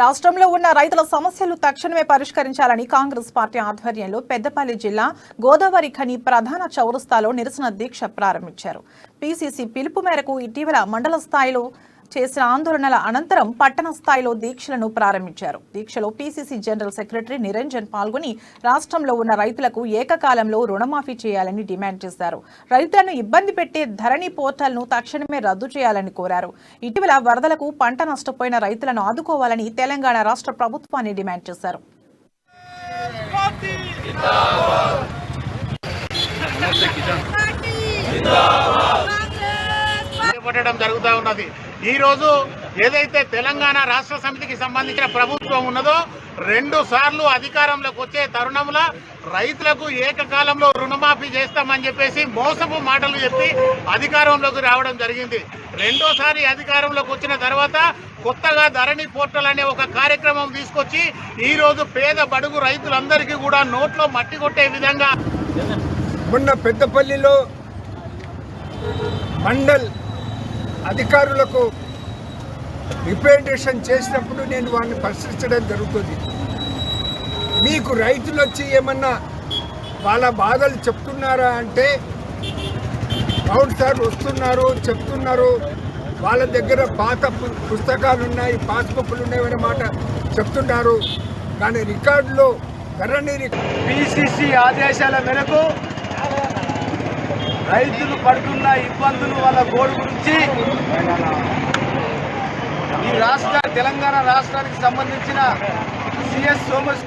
రాష్ట్రంలో ఉన్న రైతుల సమస్యలు తక్షణమే పరిష్కరించాలని కాంగ్రెస్ పార్టీ ఆధ్వర్యంలో పెద్దపల్లి జిల్లా గోదావరి ఖని ప్రధాన చౌరస్తాలో నిరసన దీక్ష ప్రారంభించారు. పీసీసీ పిలుపు మేరకు ఇటీవల మండల స్థాయిలో చేసిన ఆందోళనల అనంతరం పట్టణ స్థాయిలో దీక్షలను ప్రారంభించారు. దీక్షలో పీసీసీ జనరల్ సెక్రటరీ నిరంజన్ పాల్గొని రాష్ట్రంలో ఉన్న రైతులకు ఏకకాలంలో రుణమాఫీ చేయాలని డిమాండ్ చేశారు. రైతులను ఇబ్బంది పెట్టే ధరణి పోర్టల్ను తక్షణమే రద్దు చేయాలని కోరారు. ఇటీవల వరదలకు పంట నష్టపోయిన రైతులను ఆదుకోవాలని తెలంగాణ రాష్ట్ర ప్రభుత్వాన్ని డిమాండ్ చేశారు. జరుగుతూ ఉన్నది. ఈ రోజు ఏదైతే తెలంగాణ రాష్ట్ర సమితికి సంబంధించిన ప్రభుత్వం ఉన్నదో 2 సార్లు అధికారంలోకి వచ్చే తరుణంలో రైతులకు ఏకకాలంలో రుణమాఫీ చేస్తామని చెప్పేసి మోసపు మాటలు చెప్పి అధికారంలోకి రావడం జరిగింది. రెండోసారి అధికారంలోకి వచ్చిన తర్వాత కొత్తగా ధరణి పోర్టల్ అనే ఒక కార్యక్రమం తీసుకొచ్చి ఈ రోజు పేద బడుగు రైతులందరికీ కూడా నోట్లో మట్టి కొట్టే విధంగా మొన్న పెద్దపల్లిలో మండల్ అధికారులకు రిప్రజెంటేషన్ చేసినప్పుడు నేను వారిని ప్రశ్నించడం జరుగుతుంది. మీకు రైతులు వచ్చి ఏమన్నా వాళ్ళ బాధలు చెప్తున్నారా అంటే అవును సార్ వస్తున్నారు చెప్తున్నారు, వాళ్ళ దగ్గర పాత పుస్తకాలు ఉన్నాయి, పాస్బుక్లు ఉన్నాయి అనే మాట చెప్తున్నారు. కానీ రికార్డులో పీసీసీ ఆదేశాల మేరకు రైతులు పడుతున్న ఇబ్బందులు వాళ్ళ గోడు గురించి ఈ తెలంగాణ రాష్ట్రానికి సంబంధించిన సిఎస్ సోమస్